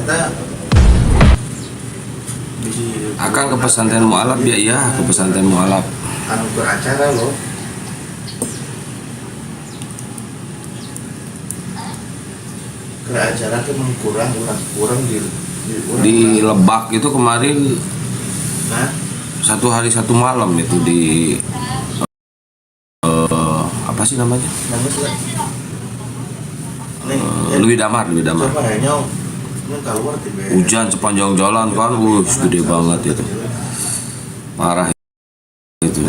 teh bisi akan ke pesantren mualaf ya, iya ke pesantren mualaf. anu keur acara loh. Ke acara ke kurang Di Lebak itu kemarin nah 1 hari 1 malam itu di apa sih namanya? Leuwi Damar. Coba hanya ini keluar tiba. Hujan sepanjang jalan kan, gede banget itu. Parah itu.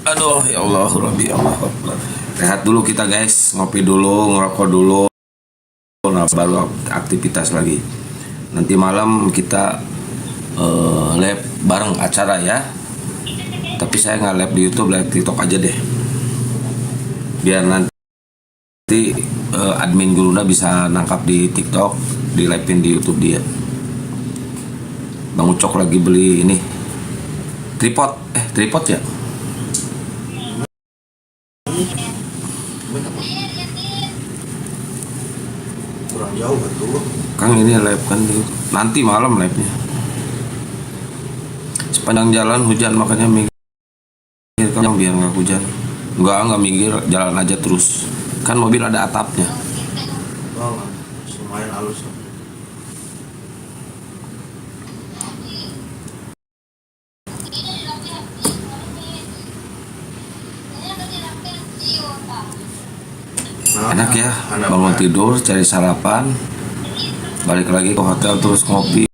Aduh, ya Allah, Rabbi, Allah Akbar. Rehat dulu kita guys, ngopi dulu, ngerokok dulu, nah baru aktivitas lagi. Nanti malam kita live bareng acara ya. Tapi saya nggak live di YouTube, live TikTok aja deh. Biar nanti admin Gurunda bisa nangkap di TikTok, di live-in di YouTube dia. Bang Ucok lagi beli ini tripod ya. Kurang jauh betul. Kang ini live kan nanti malam live-nya. Sepanjang jalan hujan makanya minggir kan biar nggak hujan. Nggak minggir, jalan aja terus. Kan mobil ada atapnya. Oh, lumayan halus. Enak ya, bangun tidur, cari sarapan, balik lagi ke hotel terus ngopi.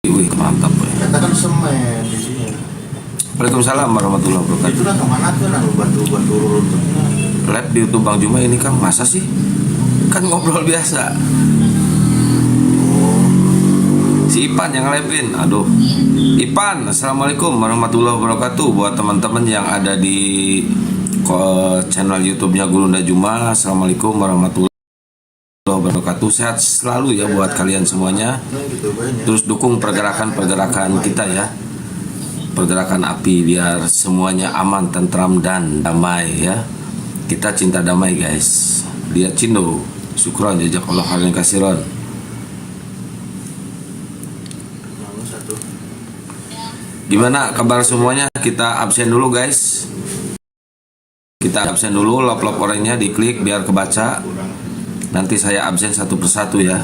Wih, mantap ya. Kita kan semen di sini. Waalaikumsalam warahmatullahi wabarakatuh. Itu lah kemana tuh nah bantu runtuhnya. Live di YouTube Bang Juma ini Kang, masa sih? Kan ngobrol biasa. Si Ipan yang live-in. Aduh. Ipan, assalamualaikum warahmatullahi wabarakatuh. Buat teman-teman yang ada di channel YouTube-nya Gurunda Juma, assalamualaikum warahmatullahi wabarakatuh. Sehat selalu ya buat kalian semuanya. Terus dukung pergerakan-pergerakan kita ya, pergerakan api biar semuanya aman, tentram dan damai ya. Kita cinta damai guys. Lihat Cindo, syukron jazakallah khairan kasiron. Gimana kabar semuanya? Kita absen dulu guys. Kita absen dulu, lop-lop orangnya diklik biar kebaca. Nanti saya absen satu persatu ya.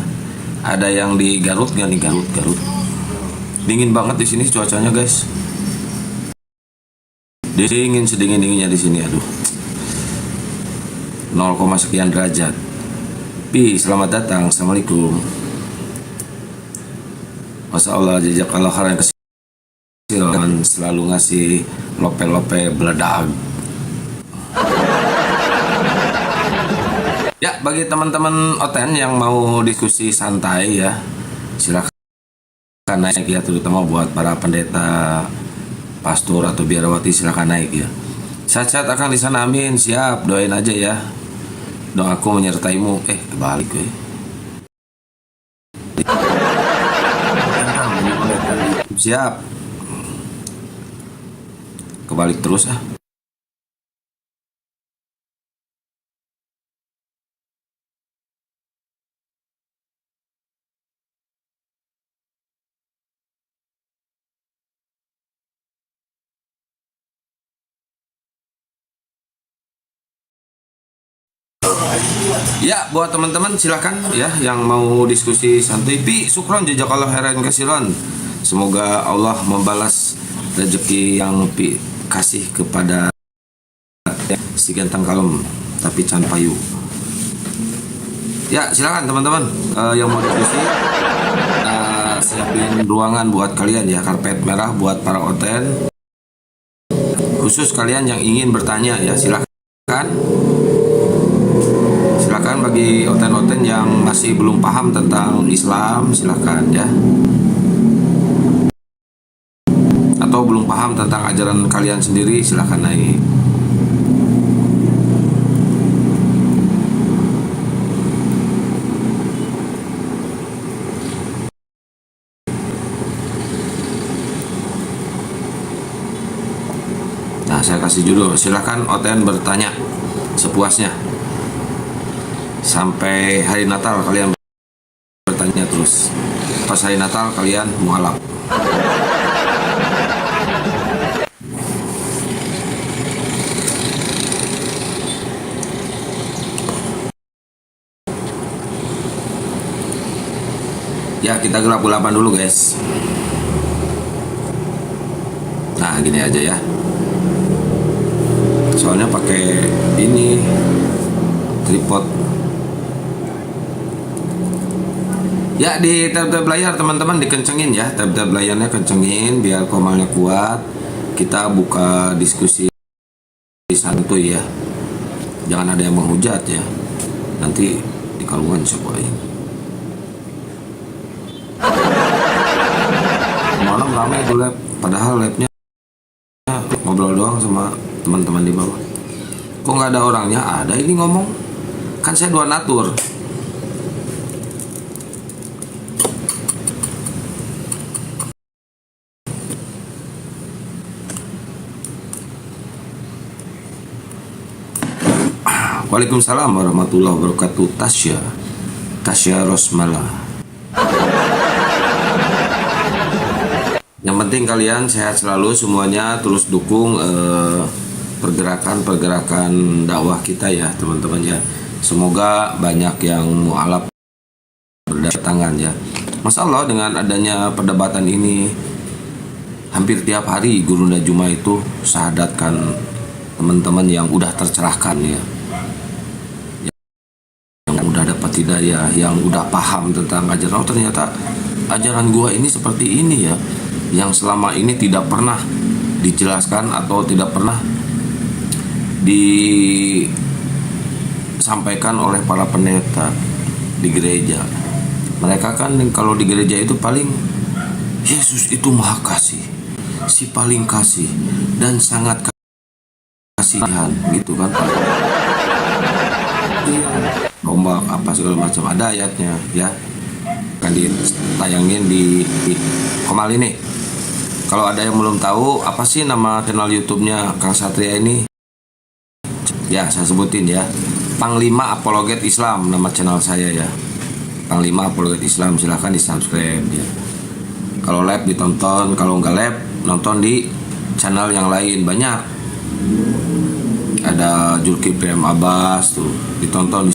Ada yang di Garut nggak nih? Garut. Dingin banget di sini cuacanya guys. Dingin sedingin-dinginnya di sini, aduh. 0, sekian derajat. Pi, selamat datang. Assalamualaikum. Masya Allah, jazakallah khairan kasiron. Selalu ngasih lope-lope beledag. Ya, bagi teman-teman Oten yang mau diskusi santai ya, silakan naik ya, terutama buat para pendeta, pastor atau biarawati silakan naik ya. Sehat-sehat akan di sana, amin. Siap, doain aja ya. Doaku menyertaimu. Kebalik gue. Siap. Kebalik terus ah. Ya, buat teman-teman silakan ya yang mau diskusi santai. Pi, syukron jazakallah khairan kasiron. Semoga Allah membalas rezeki yang Pi kasih kepada si ganteng kalem tapi can payu. Ya, silakan teman-teman yang mau diskusi. Siapin ruangan buat kalian ya, karpet merah buat para Oten. Khusus kalian yang ingin bertanya ya, silakan. Silakan bagi Oten-Oten yang masih belum paham tentang Islam, silakan ya. Atau belum paham tentang ajaran kalian sendiri, silakan naik. Nah, saya kasih judul, silakan Oten bertanya. sepuasnya. Sampai hari Natal kalian bertanya terus. Pas hari Natal kalian mualaf. Ya, kita gelap-gelapan dulu guys. Nah, gini aja ya. Soalnya pakai ini tripod. Ya, di tab-tab layar teman-teman dikencengin ya. Tab-tab layarnya kencengin biar komalnya kuat. Kita buka diskusi santuy ya. Jangan ada yang menghujat ya. Nanti dikalungan cobain. Malam ramai itu lab, padahal labnya ngobrol doang sama teman-teman di bawah. Kok nggak ada orangnya? Ada ini ngomong. Kan saya dua natur. Waalaikumsalam warahmatullahi wabarakatuh. Tasya Rosmala. Yang penting kalian sehat selalu semuanya, terus dukung pergerakan dakwah kita ya teman-teman ya. Semoga banyak yang mualaf berdatangan ya. Masya Allah, dengan adanya perdebatan ini hampir tiap hari Gurunda Juma itu syahadatkan teman-teman yang udah tercerahkan ya, yang udah dapat hidayah, yang udah paham tentang ajaran. Oh, ternyata ajaran gua ini seperti ini ya, yang selama ini tidak pernah dijelaskan atau tidak pernah disampaikan oleh para pendeta di gereja. Mereka kan kalau di gereja itu paling Yesus itu maha kasih, si paling kasih dan sangat kasihan gitu kan. Lomba apa segala macam ada ayatnya ya, kan ditayangin di Komal ini. Kalau ada yang belum tahu apa sih nama channel YouTube-nya Kang Satria ini, ya saya sebutin ya, Panglima Apologet Islam nama channel saya ya, Panglima Apologet Islam. Silahkan di subscribe ya. Kalau live ditonton, kalau nggak live nonton di channel yang lain banyak. Ada Zulkifli M. Abbas tuh ditonton.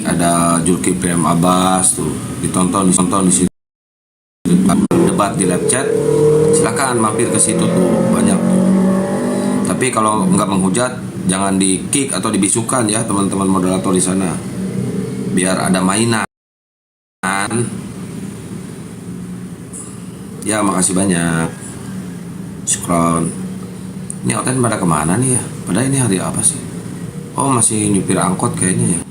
Ada Zulkifli M. Abbas tuh ditonton di situ. Debat di live chat, silakan mampir ke situ tuh banyak tuh. Tapi kalau nggak menghujat jangan di kick atau dibisukan ya teman-teman moderator di sana, biar ada mainan ya. Makasih banyak, syukron. Ini Oten pada kemana nih ya? Padahal ini hari apa sih? Oh, masih nyupir angkot kayaknya ya.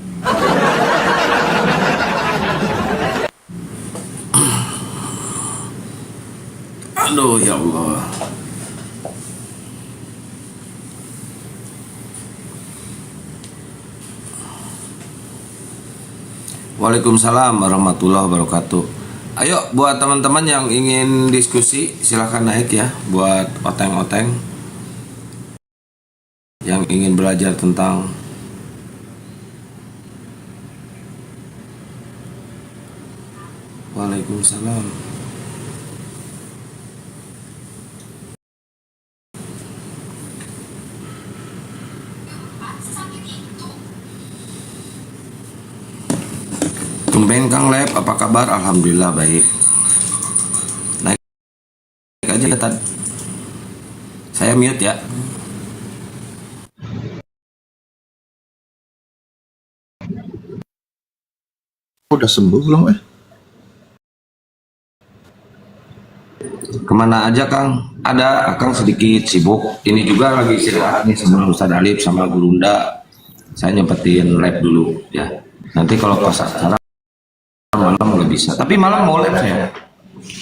Aduh ya Allah. Waalaikumsalam warahmatullahi wabarakatuh. Ayo buat teman-teman yang ingin diskusi silahkan naik ya. Buat oteng-oteng yang ingin belajar tentang Waalaikumsalam. Tumben Kang Lep, apa kabar? Alhamdulillah baik. Naik aja tadi. Saya mute ya. Udah sembuh belum Kemana aja Kang? Ada, Kang sedikit sibuk. Ini juga lagi istirahat nih sama Ustadz Alif sama Gurunda. Saya nyempetin lab dulu ya. Nanti kalau pas acara malam nggak bisa. Tapi malam mau lab saya.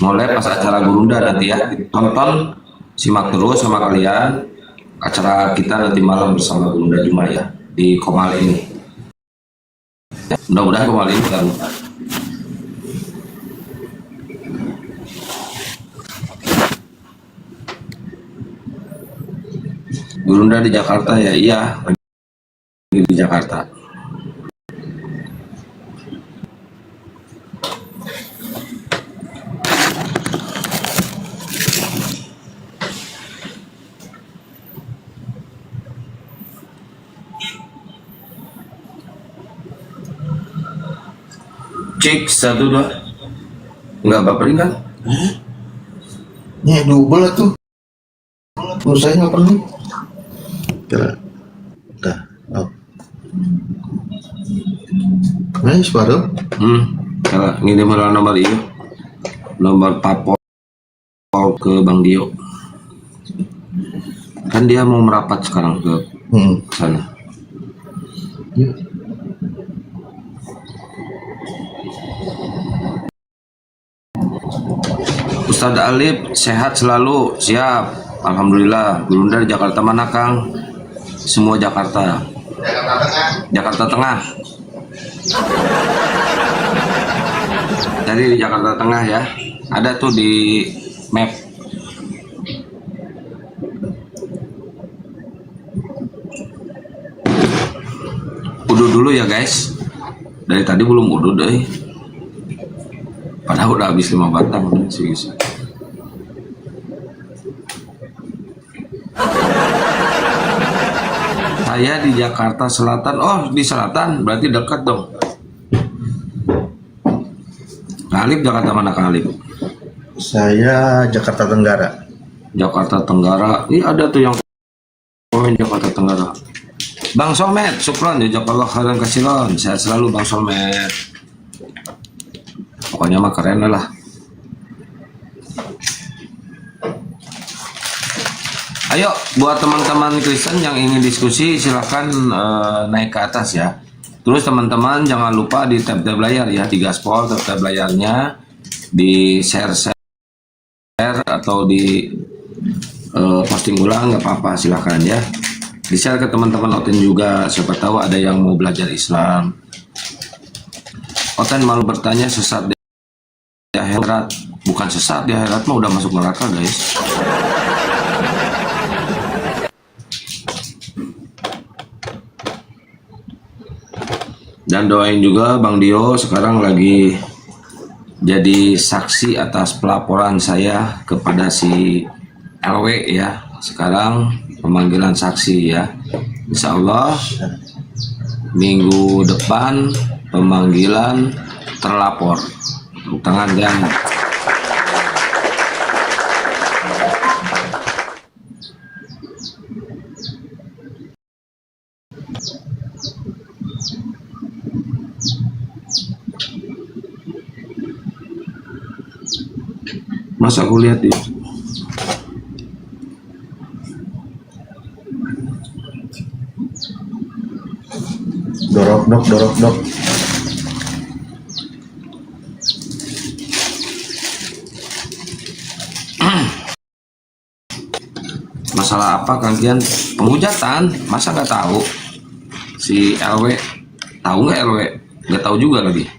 Mau lab pas acara Gurunda nanti ya. Tonton, simak terus sama kalian acara kita nanti malam bersama Gurunda Juma ya di Komal ini. Ya, mudah-mudahan Komal ini kan. Gurunda di Jakarta ya? Iya, lagi di Jakarta. Cek 1 2. Nggak baperin kan? Nih double lah tuh. Menurut saya nggak perlu. Kira. Dah. Oh. Nah, separuh. Kalau ngirim nomor itu, nomor papol ke Bang Dio. Kan dia mau merapat sekarang ke sana. Ustadz Alif sehat selalu, siap. Alhamdulillah. Gurunda di Jakarta mana Kang? Semua Jakarta. Jakarta Tengah. Dari di Jakarta Tengah ya. Ada tuh di map. Udah dulu ya guys. Dari tadi belum udah deh. Padahal udah habis 5 batang sih. Saya di Jakarta Selatan. Oh, di selatan berarti dekat dong. Kalib Jakarta mana Kalib? Saya Jakarta Tenggara. Jakarta Tenggara. Ini ada tuh yang komen Jakarta Tenggara. Bang Solmed, Supron di Jakarta Khairan Kasiron. Saya selalu Bang Solmed. Pokoknya mah keren lah. Ayo, buat teman-teman Kristen yang ingin diskusi, silahkan naik ke atas ya. Terus teman-teman jangan lupa di tab-tab layar ya, di gaspol tab-tab layarnya, di share atau di posting ulang nggak apa-apa, silahkan ya. Di share ke teman-teman Oten juga, siapa tahu ada yang mau belajar Islam. Oten malu bertanya, sesat di akhirat? Bukan sesat di akhirat mah udah masuk neraka guys. Dan doain juga Bang Dio sekarang lagi jadi saksi atas pelaporan saya kepada si LW ya. Sekarang pemanggilan saksi ya. Insya Allah minggu depan pemanggilan terlapor. Tepuk tangan dan masa aku lihat itu. Dorok dok. Masalah apa kalian? Penghujatan, masa nggak tahu? Si LW tahu nggak LW? Nggak tahu juga lagi.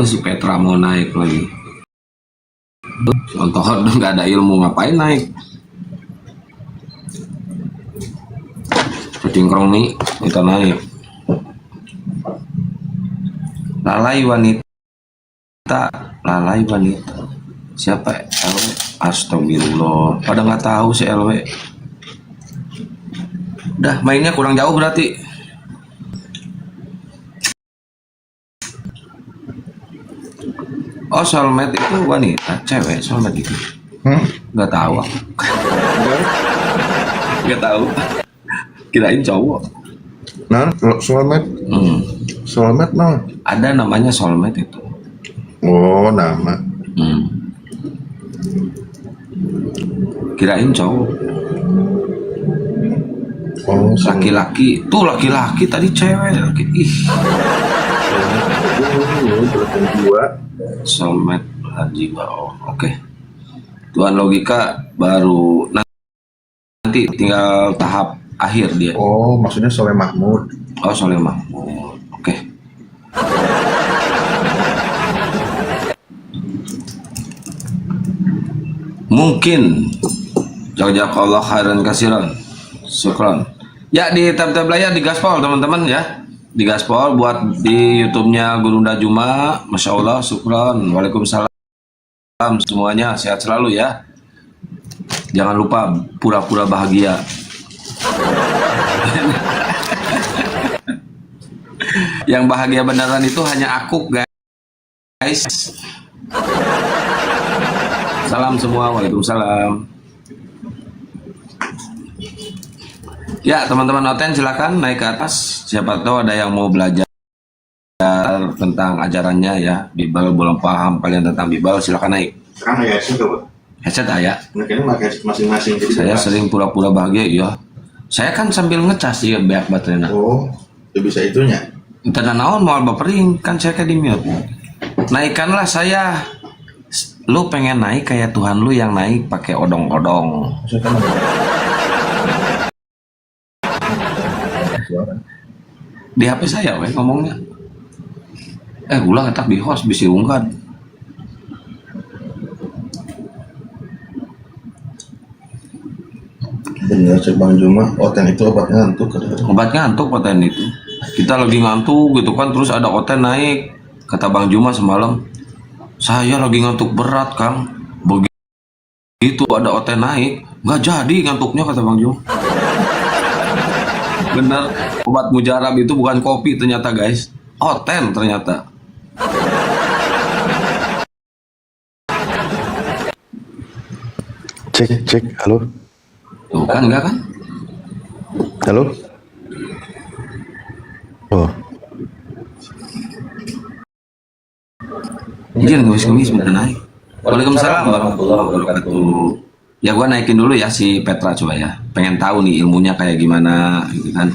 Si Petra mau naik lagi. Contoh nggak ada ilmu ngapain naik? Cingkrong nih kita naik. Lalai wanita. Siapa LW? Astagfirullah. Pada nggak tahu si LW. Udah mainnya kurang jauh berarti. Oh, soulmate itu wanita, cewek soulmate itu. Nggak tahu aku. Nggak tahu. Kirain cowok. Nah, soulmate. Soulmate nah. Ada namanya soulmate itu. Oh, nama. Kirain cowok. Oh, laki-laki. Tuh laki-laki tadi cewek. Ih. Soulmate jiwa. Oh, oke. Tuan logika baru nanti tinggal tahap akhir dia. Oh, maksudnya Soleh Mahmud. Oh, Soleh Mahmud. Oke. Mungkin Jazakallah khairan kasiran. Syukron. Ya, di tab-tab layar di gaspol teman-teman ya. Di gaspol buat di YouTube-nya Gurunda Juma. Masya Allah, syukron. Waalaikumsalam semuanya, sehat selalu ya. Jangan lupa pura-pura bahagia. Yang bahagia beneran itu hanya aku, guys. Salam semua, waalaikumsalam. Ya, teman-teman Oten silakan naik ke atas. Siapa tahu ada yang mau belajar tentang ajarannya ya. Bibel belum paham kalian tentang Bibel, silakan naik. Sekarang ya headset coba. Headset ya. Mungkin pakai masing-masing. Saya sering pura-pura bahagia, iya. Saya kan sambil ngecas ya banyak baterainya. Oh, itu bisa itunya. Entah naon mau bapering kan saya kayak di mute. Naikkanlah saya. Lu pengen naik kayak Tuhan lu yang naik pakai odong-odong. Di HP saya weh ngomongnya. Ulang etak di host bisa ungkad. Bener cek Bang Juma, Oten itu obat ngantuk. Obat ngantuk Oten itu. Kita lagi ngantuk gitu kan, terus ada Oten naik. Kata Bang Juma semalam, saya lagi ngantuk berat Kang. Begitu ada Oten naik, nggak jadi ngantuknya kata Bang Juma. Bener, obat mujarab itu bukan kopi ternyata guys. Oten ternyata. Cek, halo. Tuh kan enggak kan? Halo. Oh. Izin ngemis-ngemis bentar naik. Waalaikumsalam warahmatullahi wabarakatuh. Ya gua naikin dulu ya si Petra coba ya. Pengen tahu nih ilmunya kayak gimana gitu kan.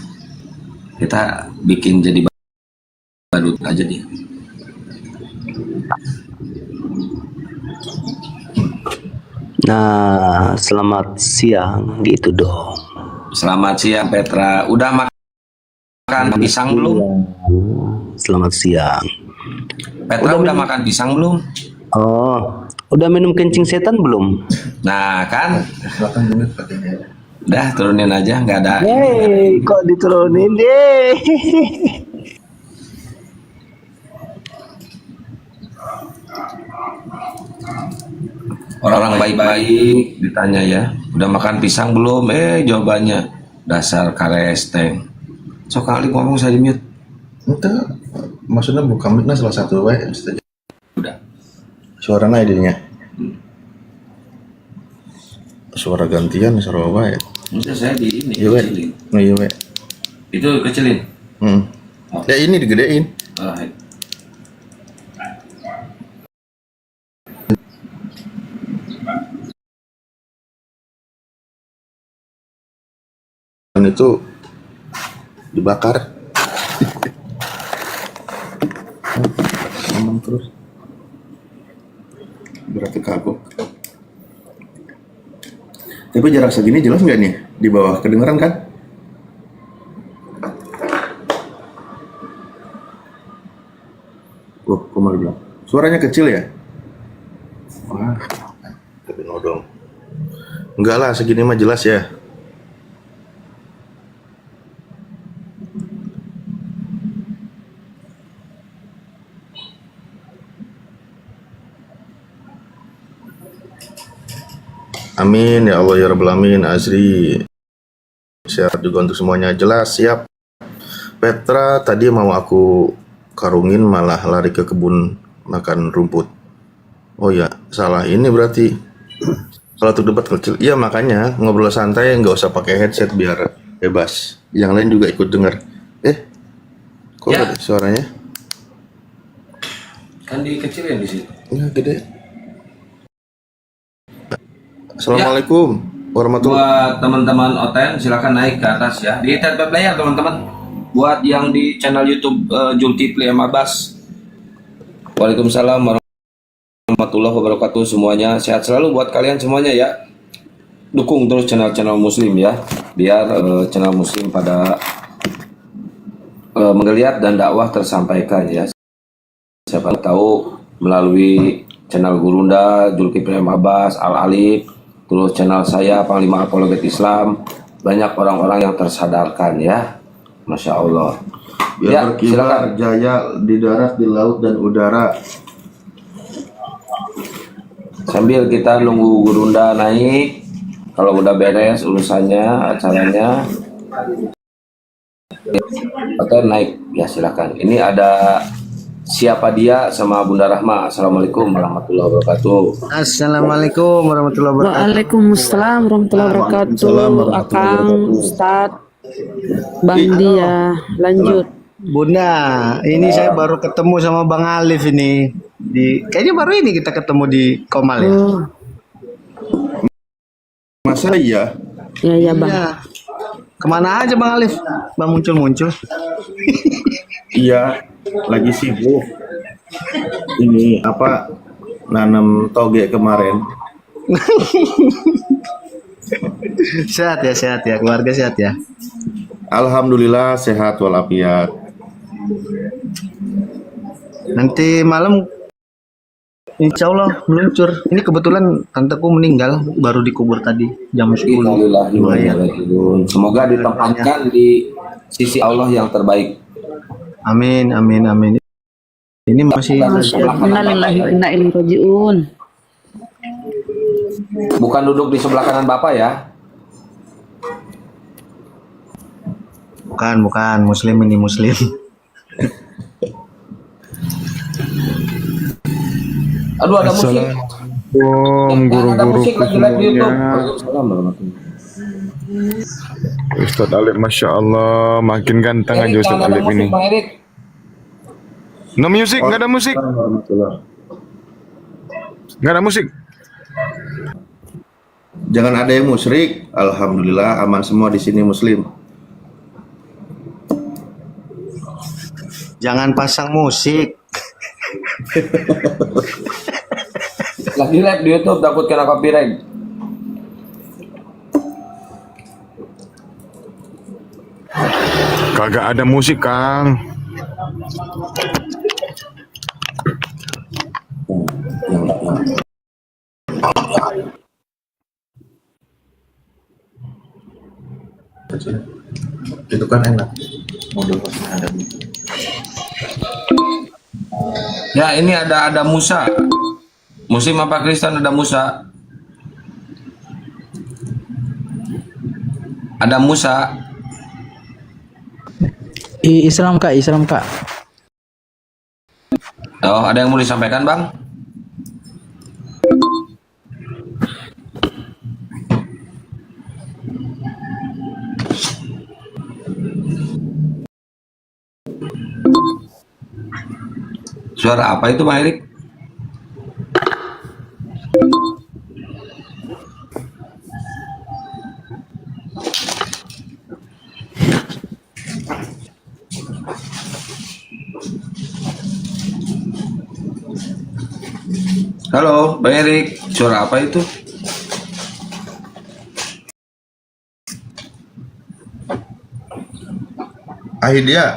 Kita bikin jadi badut aja dia. Nah, selamat siang gitu dong. Selamat siang Petra. Udah makan pisang belum? Selamat siang. Petra udah makan pisang belum? Oh, udah minum kencing setan belum? Nah kan, 8 menit katanya. udah turunin aja nggak ada. Hei, kok diturunin deh? Orang baik-baik ditanya ya, udah makan pisang belum? Jawabannya dasar karesteng. So kali ngomong saya di mute. Itu maksudnya bukan mitnya salah satu wae saja. Udah. Suara naik dirinya. Suara gantian suara wae. Udah saya di ini Iya wae. kecilin. Oh iya wae. Itu kecilin. Ya ini digedein. Oh, Dan itu dibakar. Ngomong terus. Berarti kagok. Tapi jarak segini jelas nggak nih? Di bawah kedengeran kan? Loh, kok malah bilang? Suaranya kecil ya? Wah, tapi nodong. Enggak lah, segini mah jelas ya. Amin ya Allah ya Rabbal Alamin. Azri sehat juga untuk semuanya. Jelas, siap. Petra tadi mau aku karungin malah lari ke kebun makan rumput. Oh ya, salah ini berarti. Kalau untuk debat kecil, iya makanya ngobrol santai nggak usah pakai headset biar bebas. Yang lain juga ikut dengar. Kok Ya. ada suaranya? kan dikecilin di situ. Enggak gede. Assalamualaikum warahmatullahi. Buat teman-teman Oten silakan naik ke atas ya di tab layar teman-teman. Buat yang di channel YouTube Zulkifli M. Abbas. Waalaikumsalam warahmatullahi wabarakatuh semuanya. Sehat selalu buat kalian semuanya ya. Dukung terus channel-channel muslim ya. Biar channel muslim pada menggeliat dan dakwah tersampaikan ya. Siapa tahu melalui channel Gurunda, Zulkifli M. Abbas, Al Alif, terus channel saya Panglima Apologet Islam, banyak orang-orang yang tersadarkan ya, Masya Allah. Biar Ya, berkibar jaya di darat, di laut dan udara. Sambil kita nunggu Gurunda naik, kalau udah beres urusannya, acaranya, atau naik ya silakan. Ini ada siapa dia sama Bunda Rahma. Assalamualaikum warahmatullahi wabarakatuh. Assalamualaikum warahmatullahi wabarakatuh. Waalaikumsalam warahmatullahi wabarakatuh. Akang, Ustadz, Bang Dia, lanjut. Bunda, ini saya baru ketemu sama Bang Alif ini. Kayaknya baru ini kita ketemu di Komal ya. Oh, Masa iya? ya Bang. Iya. Kemana aja Bang Alif? Bang muncul-muncul. Iya, lagi sibuk. Ini apa? Nanam toge kemarin. Sehat ya, keluarga sehat ya. Alhamdulillah sehat walafiat. Nanti malam insya Allah meluncur. Ini kebetulan tanteku meninggal, baru dikubur tadi jam 10. Innalillahi wa inna ilaihi raji'un. Semoga ditempatkan di sisi Allah yang terbaik. Amin, amin, amin. Ini masih Innalillahi wa inna ilaihi raji'un. Bukan duduk di sebelah kanan Bapak ya. bukan muslim ini muslim. Aduh ada musik. Ada musik lagi live di YouTube. Waalaikumsalam warahmatullahi. Ustadz Alif, Masya Allah, makin ganteng aja Ustadz Ada Alif musik, ini. Bang Erik. No music, nggak ada musik, nggak ada musik. Jangan ada yang musyrik. Alhamdulillah aman semua di sini muslim. Jangan pasang musik. Lagi live di YouTube takut kena copyright. Kagak ada musik, Kang. Itu kan enak. Modul pasti ada. Ya ini ada Musa. Muslim apa Kristen ada Musa? Ada Musa. Islam kak. Oh, ada yang mau disampaikan, Bang? Suara apa itu, Bang Erik? Halo, Bang Erik. Suara apa itu?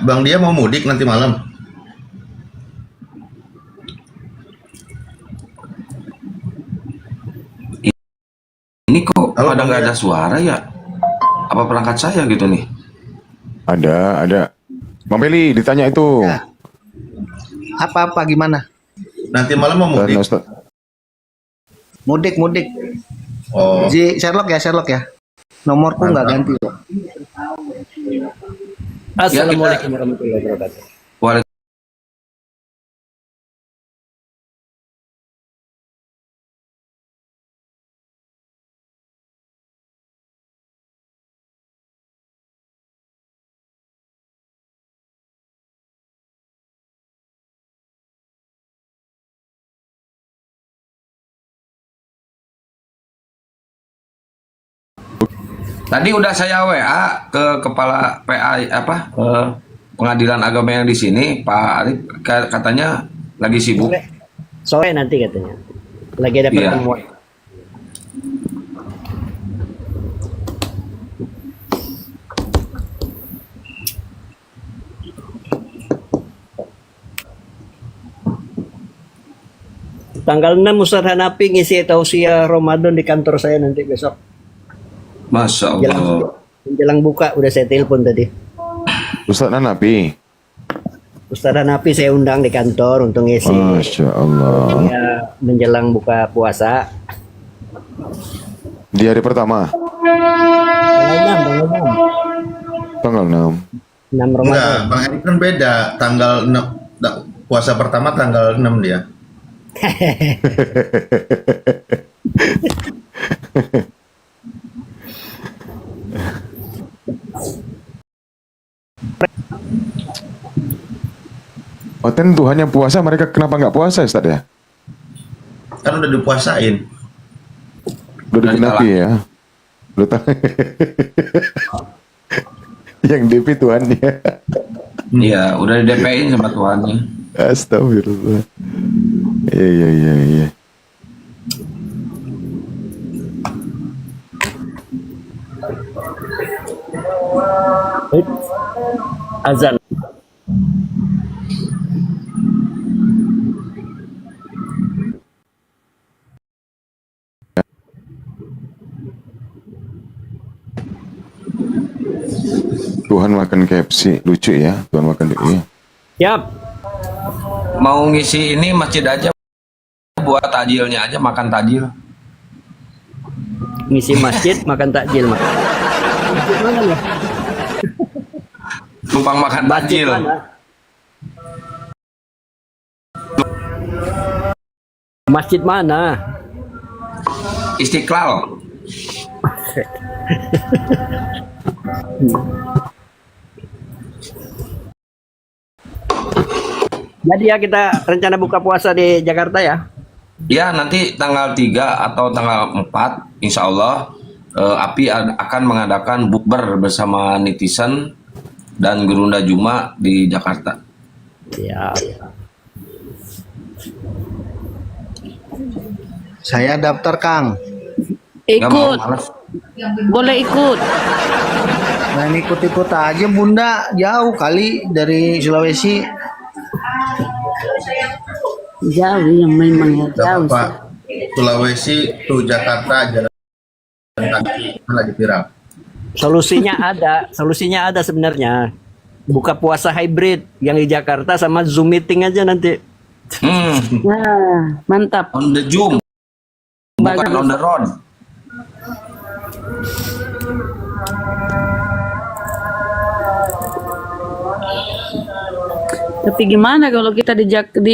Bang dia mau mudik nanti malam. Ini kok Halo, pada Bang nggak ya? ada suara ya? Apa perangkat saya gitu nih? Ada. Bang Beli ditanya itu. Ya. Apa gimana? Nanti malam mau Dan mudik. Ustadz, Mudik. Oh, Sherlock ya. Nomorku nggak ganti kok. Assalamualaikum warahmatullahi wabarakatuh. Waalaikumsalam. Tadi udah saya WA ke kepala PA apa pengadilan agama yang di sini, Pak Arif katanya lagi sibuk. Sore nanti katanya. Lagi ada Iya. pertemuan. Tanggal 6 Ustaz Hanafi ngisi tausiah Ramadan di kantor saya nanti besok. Masya Allah. Menjelang buka udah saya telepon tadi. Ustaz Hanafi. Ustaz Hanafi saya undang di kantor untuk ngisi Masya Allah. ya, menjelang buka puasa. Di hari pertama, tanggal 6. 6 Enggak, Ramadan. Bang Eri kan beda. Tanggal 6, puasa pertama tanggal 6 dia. Oten Tuhan yang puasa, mereka kenapa nggak puasa Ustaz ya? Kan udah dipuasain. Udah dikenapi ya. Lu tahu. Yang DP Tuhannya. Iya, udah di DP-in sama Tuhannya. Astagfirullah. Iya. Azan. Tuhan makan KFC, lucu ya. Tuhan makan iya. Yap. Mau ngisi ini masjid aja, buat tajilnya aja, makan tajil. Ngisi masjid makan takjil Mak. Masjid mana ya? Numpang makan Masjid tajil. mana? Masjid mana? Istiqlal. Jadi ya kita rencana buka puasa di Jakarta ya. Ya, nanti tanggal 3 atau tanggal 4, insya Allah API akan mengadakan bukber bersama netizen dan Gerunda Juma di Jakarta. Ya. Saya daftar Kang. Nggak mau, Ikut, malas. boleh ikut. Nah ikut-ikut aja Bunda, jauh kali dari Sulawesi. Jauh yang memang ya, Gak jauh. apa-apa. Sulawesi tuh Jakarta jalan kaki malah dipirang. Solusinya ada sebenarnya. Buka puasa hybrid yang di Jakarta sama Zoom meeting aja nanti. Nah, mantap. On the Zoom, bukan on the road. Tapi gimana kalau kita di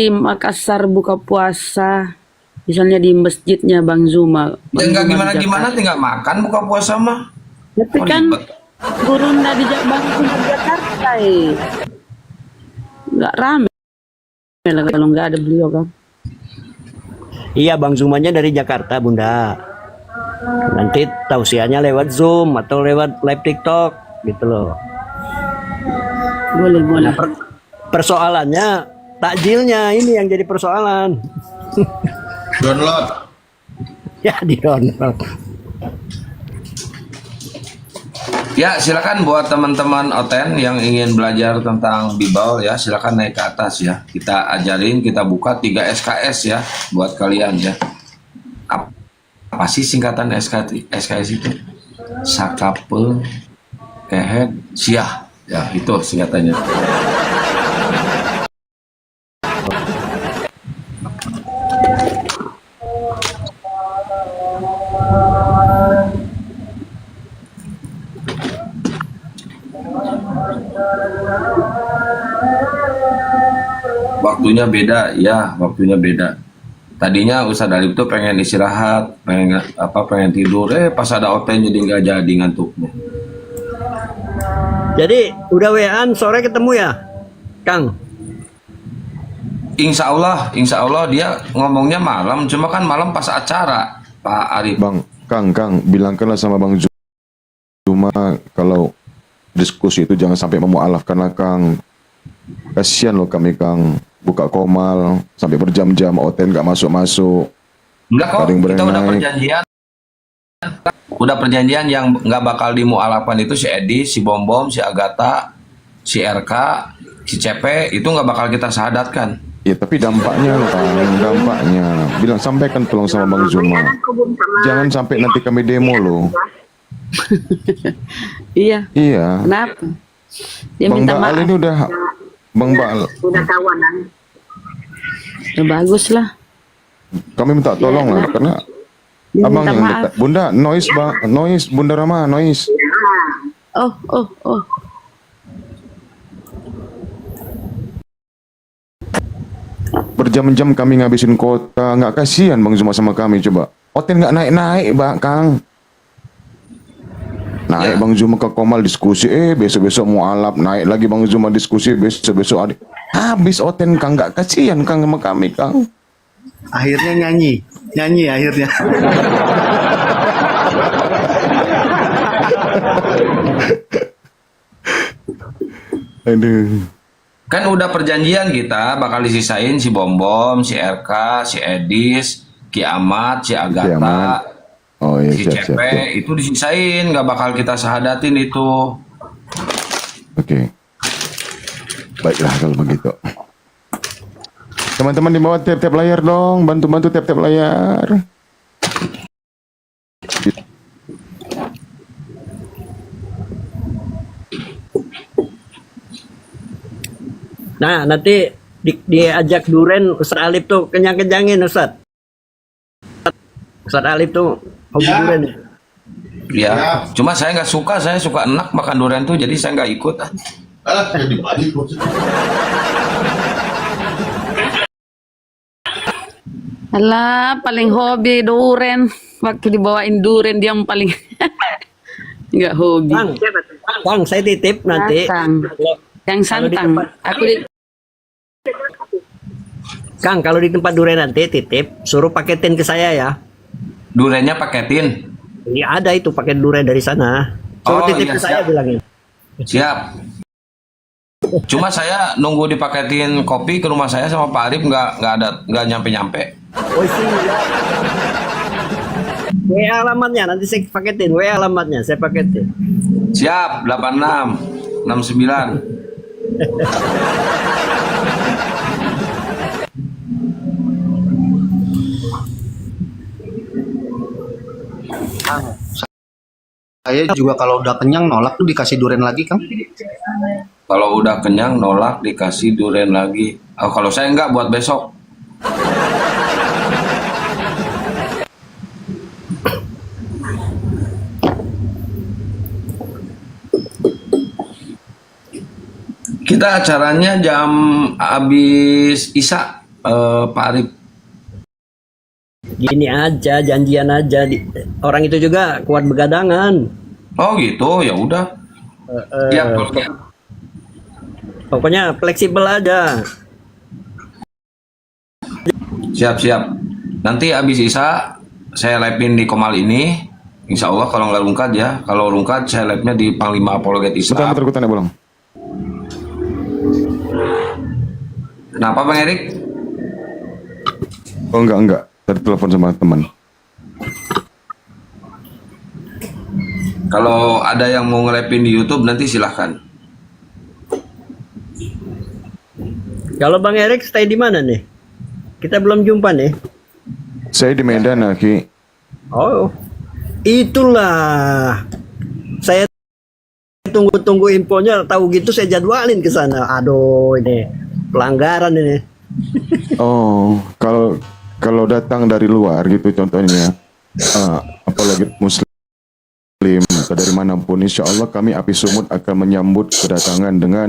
Makassar buka puasa, misalnya di masjidnya Bang Zuma. Ya enggak Zuma di gimana-gimana, Jakarta. tinggal makan buka puasa mah. Tapi Oh, kan ribet. Gurunda di Bang Zuma di Jakarta, nggak rame lah kalau nggak ada beliau kan. Iya, Bang Zumanya dari Jakarta, Bunda. Nanti tausiahnya lewat Zoom atau lewat live TikTok gitu loh. Boleh, boleh. Persoalannya takjilnya ini yang jadi persoalan. Download. Ya di download. Ya, silakan buat teman-teman Oten yang ingin belajar tentang Bible ya, silakan naik ke atas ya. Kita ajarin, kita buka 3 SKS ya buat kalian ya. Apa sih singkatan SKS itu? Sakapel, Kehet, Siah. Ya, itu singkatannya. Waktunya beda, ya, waktunya beda. Tadinya Ustadz Alif tuh pengen istirahat, pengen tidur, pas ada Oten jadi nggak jadi ngantuknya. Jadi udah WA-an sore ketemu ya, Kang? Insya Allah dia ngomongnya malam, cuma kan malam pas acara, Pak Arif. Bang, Kang, bilangkanlah sama Bang Zuma kalau diskusi itu jangan sampai memualafkan lah, Kang. Kasihan loh kami, Kang. Buka komal sampai berjam-jam, Oten nggak masuk-masuk. Enggak kok, Ada yang kita udah berenang. perjanjian. Udah perjanjian yang nggak bakal dimualafkan itu si Edi, si Bom, si Agatha, si RK, si CP, itu nggak bakal kita sahadatkan. Ya tapi dampaknya loh Kang, dampaknya. Bilang sampaikan tolong sama Bang Zuma. Jangan sampai nanti kami demo loh. Iya. Iya. Kenapa? Dia Bang minta Baal maaf. ini udah Bang Baal. Ya, bagus lah. Kami minta tolong lah karena Dia abang minta yang maaf. dekat. Bunda, noise Bang, noise Bunda Rama, noise. Oh. Berjam-jam kami ngabisin kota, nggak kasihan Bang Zuma sama kami coba. Oten nggak naik-naik Bang Kang. Naik Bang Zuma ke Komal diskusi, besok-besok mau alap, naik lagi Bang Zuma diskusi, besok-besok adik. Habis Oten Kang, nggak kasihan Kang sama kami Kang. Akhirnya nyanyi akhirnya. Aduh. Kan udah perjanjian kita bakal disisain si Bom Bom, si RK, si Edis, Ki Amat, si Agatha, Amat. Oh iya, si siap. Cepe, itu disisain, nggak bakal kita sahadatin itu. Oke. Baiklah kalau begitu. Teman-teman di bawah tap-tap layar dong, bantu-bantu tap-tap layar. Nah, nanti diajak Duren Ustaz Alif tuh kenyang-kenyangin Ustaz. Ustaz Alif tuh hobi Duren. Ya, cuma saya nggak suka, saya suka enak makan durian tuh, jadi saya nggak ikut. Alah, paling hobi duren. Waktu dibawain duren dia yang paling nggak hobi. Kang, saya titip nanti. Kang. Yang santang. Kang, kalau di tempat Duren nanti titip, suruh paketin ke saya ya. Duriannya paketin. Ini ada itu paket Duren dari sana. Suruh Oh, titip iya, ke saya siap. bilangin. Siap. Cuma saya nunggu dipaketin kopi ke rumah saya sama Pak Arif nggak nyampe. Oh siap. WA alamatnya nanti saya paketin. WA alamatnya saya paketin. Siap, 86, 69. Saya juga kalau udah kenyang nolak tuh dikasih duren lagi Kang. Kalau udah kenyang nolak dikasih durian lagi. Oh, kalau saya nggak buat besok. Kita acaranya jam habis Isya, Pak Arif. Gini aja, janjian aja. Orang itu juga kuat begadangan. Oh gitu, ya udah. Siap, Bos. Pokoknya fleksibel aja. Siap. Nanti habis Isya saya live-in di Komal ini. Insya Allah kalau nggak rungkat ya. Kalau rungkat saya live-nya di Panglima Apologet Islam. Bentar, ikutan ya Bang. Kenapa Bang Erik? Oh enggak. Tadi telepon sama teman. Kalau ada yang mau nge-live-in di YouTube nanti silahkan. Kalau Bang Erik stay di mana nih? Kita belum jumpa nih. Saya di Medan, Aki. Oh, itulah. Saya tunggu-tunggu infonya. Tahu gitu saya jadwalin ke sana. Aduh, ini pelanggaran ini. Oh, kalau datang dari luar gitu contohnya, apalagi Muslim atau dari manapun, insya Allah kami Api Sumut akan menyambut kedatangan dengan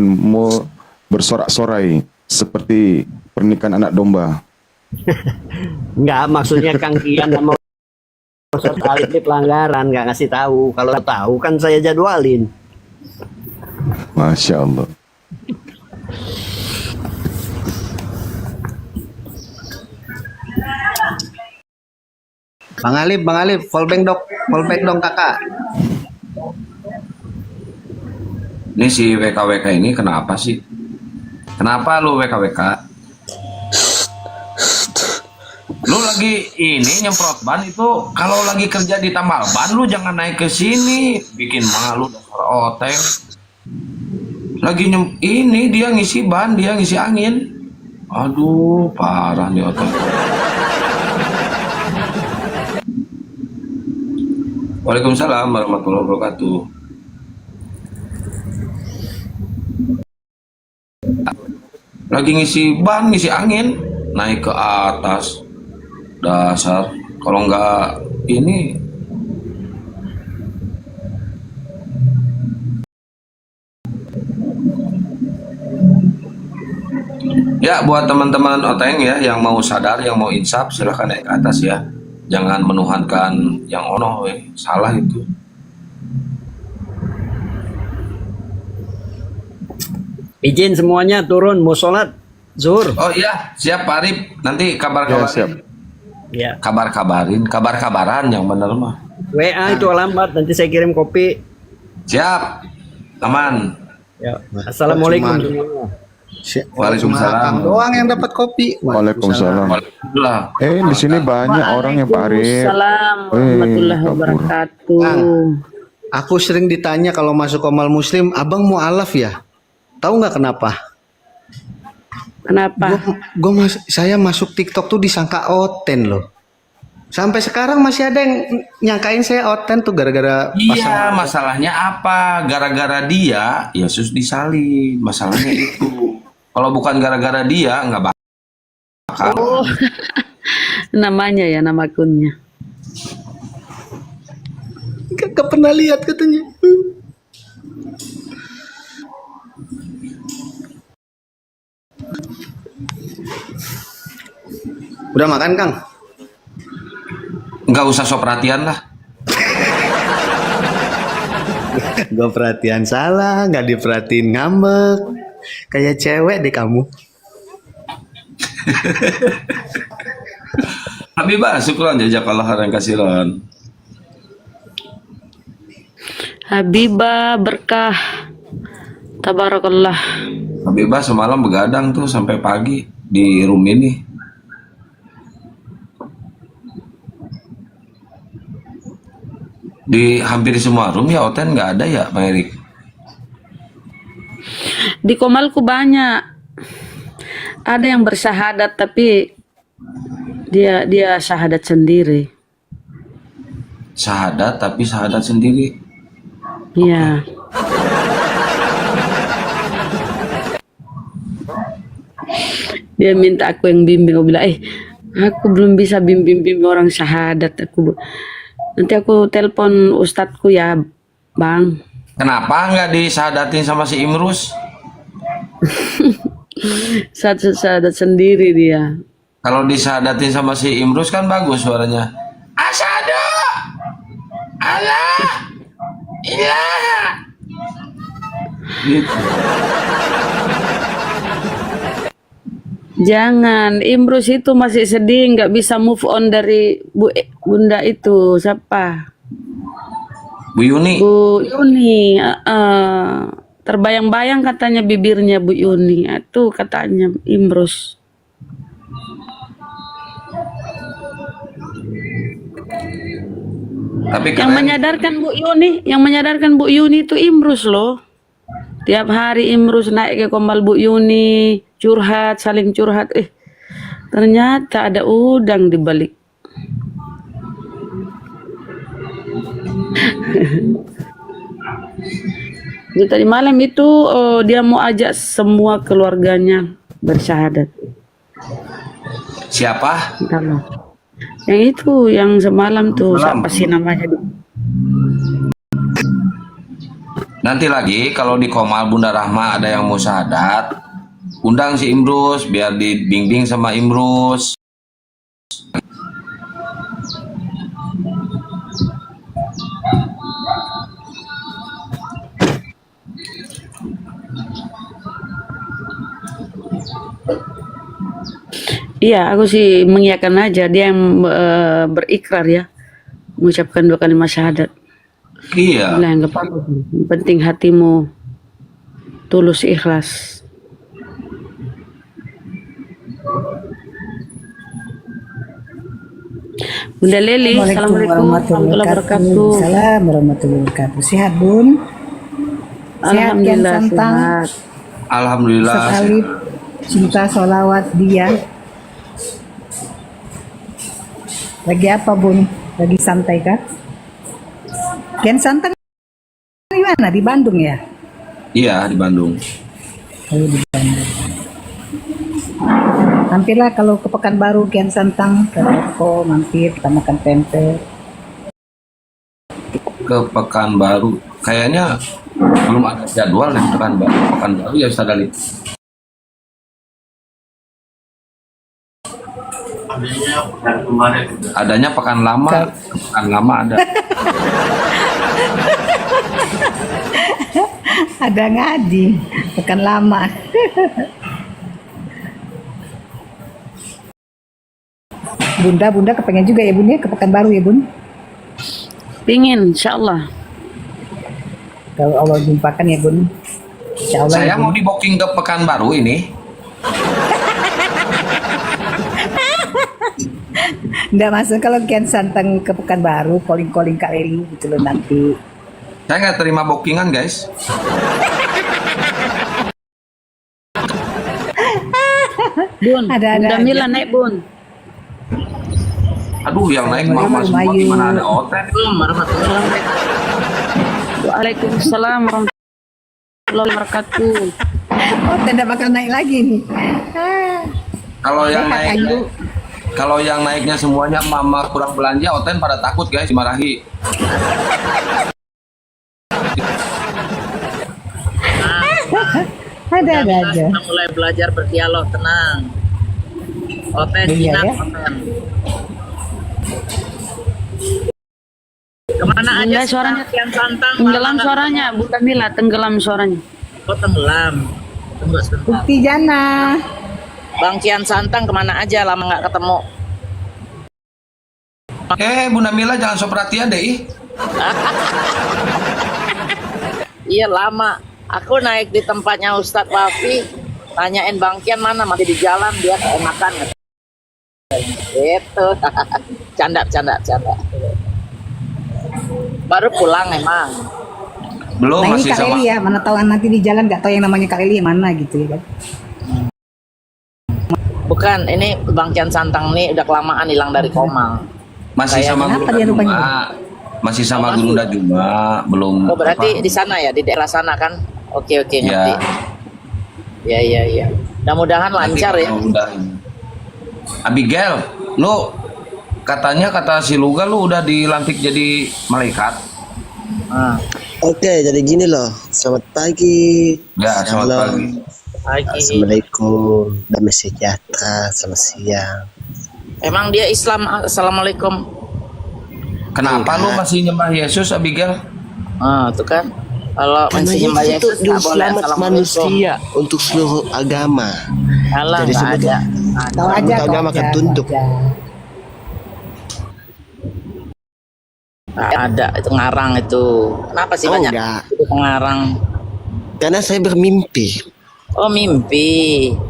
bersorak-sorai seperti pernikahan anak domba. Enggak, maksudnya Kang Kian sama Ustaz Alif ini pelanggaran, nggak ngasih tahu. Kalau tahu kan saya jadwalin. Masya Allah. Bang Alif, fallback dong kakak. Ini si WKWK ini kenapa sih? Kenapa lu WKWK? Lu lagi ini nyemprot ban itu kalau lagi kerja di tambal ban lu jangan naik ke sini, bikin malu dasar oteng. Lagi ini dia ngisi ban, dia ngisi angin. Aduh, parah nih otak. Waalaikumsalam warahmatullahi wabarakatuh. Lagi ngisi ban, ngisi angin, naik ke atas. Dasar. Kalau nggak ini, ya buat teman-teman Oteng ya yang mau sadar, yang mau insaf, silahkan naik ke atas ya. Jangan menuhankan yang ono, salah itu. Izin semuanya turun mau sholat zuhur. Oh iya, siap Pak Arif. Nanti Ya, kabar-kabarin. siap. Ya. Kabar-kabaran yang bener mah. WA itu alamat, nanti saya kirim kopi. Siap, teman. Ya. Assalamualaikum Cuman- semuanya. Waalaikumsalam. Akang doang yang dapat kopi. Waalaikumsalam. Alhamdulillah. Di sini banyak orang yang Pak Arif. Waalaikumsalam warahmatullahi kabur. wabarakatuh. Aku sering ditanya kalau masuk Komal Muslim, abang mualaf ya? Tahu nggak kenapa? Kenapa? Saya masuk TikTok tuh disangka oten loh. Sampai sekarang masih ada yang nyangkain saya oten tuh gara-gara Iya, masalahnya apa? Gara-gara dia, Yesus disalib. Masalahnya itu. Kalau bukan gara-gara dia, nggak bakal. Namanya ya, nama akunnya. Gak pernah lihat katanya. Udah makan Kang? Nggak usah sok perhatian lah. Gue perhatian salah, nggak diperhatiin ngambek. Kayak cewek deh kamu. Habibah, syukron jazakallah khairan kasiron. Habibah berkah. Tabarakallah. Habibah semalam begadang tuh sampai pagi di room ini. Di hampir semua room ya Oten nggak ada ya Pak Erik. Di Komalku banyak. Ada yang bersyahadat tapi dia syahadat sendiri. Syahadat tapi syahadat sendiri. Iya. Dia minta aku yang bimbing. Aku bilang, aku belum bisa bimbing orang syahadat. Nanti aku telepon ustadku ya, Bang. Kenapa nggak disahadatin sama si Imrus? Syahadat sendiri dia. Kalau disahadatin sama si Imrus kan bagus suaranya. Asyhadu Allah ilaha. Gitu. Jangan, Imrus itu masih sedih, nggak bisa move on dari bunda itu. Siapa? Bu Yuni. Bu Yuni. Terbayang-bayang katanya bibirnya Bu Yuni. Itu katanya Imrus. Tapi Yang menyadarkan Bu Yuni itu Imrus loh. Tiap hari Imrus naik ke Komal Bu Yuni, curhat, saling curhat. Ternyata ada udang di balik. Jadi tadi malam itu dia mau ajak semua keluarganya bersyahadat. siapa? Entahlah. Yang itu, yang semalam tuh, siapa sih namanya? Nanti lagi kalau di Komal Bunda Rahma ada yang mau syahadat, undang si Imrus biar dibimbing sama Imrus. Iya, aku sih mengiyakan aja. Dia yang berikrar ya, mengucapkan 2 kalimat syahadat. Iya. Bilang nggak apa-apa. Yang penting hatimu tulus ikhlas. Bunda Leli, assalamualaikum warahmatullahi wabarakatuh. Waalaikumsalam warahmatullahi wabarakatuh. Sehat Bun? Sehat Kian Alhamdulillah Santang? sehat. Alhamdulillah. Ustaz Alif? cinta solawat dia. Lagi apa Bun? Lagi santai kah? Kian Santang di mana? Di Bandung ya? Iya, di Bandung. Oh, di Bandung. Mampirlah kalau ke Pekanbaru Kian Santang, ke toko mampir kita makan tempe. Ke Pekanbaru. Kayaknya belum ada jadwal di Pekanbaru ya Ustaz Ali. Adanya pekan lama ada. Ada ngaji, Pekan lama. Bunda kepengen juga ya Bun ya ke Pekanbaru ya Bun. Pingin, insya Allah. Kalau Allah jumpakan ya Bun. Insya Allah. Saya ya, mau Bun. di booking ke Pekanbaru ini. Nggak masuk kalau Kian Santang ke Pekanbaru, calling Kak Leli gitu loh nanti. Saya nggak terima bookingan guys. Bun, Ada Bunda aja. Mila naik Bun. Aduh, yang naik mama semua Lumayan. gimana ada hotel? Waalaikumsalam warahmatullahi wabarakatuh. Oh, tidak bakal naik lagi nih. Kalau yang Sehat, naik, Ayu. kalau yang naiknya semuanya mama kurang belanja, hotel pada takut guys, dimarahi. Ada aja. Kita mulai belajar berdialog, tenang. Oten, Iya, jinak, ya. oten. Kemana aja Bunda sih, suaranya Kian Santang? tenggelam Malah suaranya, Bunda Mila tenggelam suaranya. nggak- Oh, tenggelam. Tunggu sebentar. Bukti Jana. Bang Kian Santang kemana aja, lama nggak ketemu. Bunda Mila jangan so perhatian deh. Ih. Iya, lama. Aku naik di tempatnya Ustadz Wafi, tanyain Bang Kian mana, masih di jalan, dia keenakan. Gitu. Canda. Baru pulang emang. Belum, Nah ini masih Kak sama. Leli ya, mana tahu nanti di jalan nggak tahu yang namanya Kak Leli yang mana gitu ya kan. Bukan, ini Bang Kian Santang nih udah kelamaan hilang dari Komal. Masih Kayak sama kenapa Guru dia rupanya? Juma. Masih sama Guru Juma, belum. Oh berarti apa. di sana ya, di daerah sana kan? Oke Ya. ngerti. Ya. Mudah-mudahan Nanti lancar ya. kalau udah ini. Abigail, lu katanya kata si Luga lu udah dilantik jadi malaikat. Ah, Oke, jadi gini loh. Selamat pagi. Ya, selamat Halo. pagi. pagi. Assalamualaikum. Damai sejahtera. Selamat siang. Emang dia Islam? Assalamualaikum. Kenapa lu masih nyembah Yesus, Abigail? Ah, tuh kan. Kalau Karena masih nyembah Yesus itu Yesus nggak boleh selamat assalamualaikum. manusia untuk seluruh agama. Alah, Jadi nggak sebetulnya ada. Tahu aja Semua kok, agama akan tahu tunduk. aja. Nggak ada itu ngarang itu. Kenapa sih Oh, banyak enggak. itu pengarang? Karena saya bermimpi. Oh mimpi.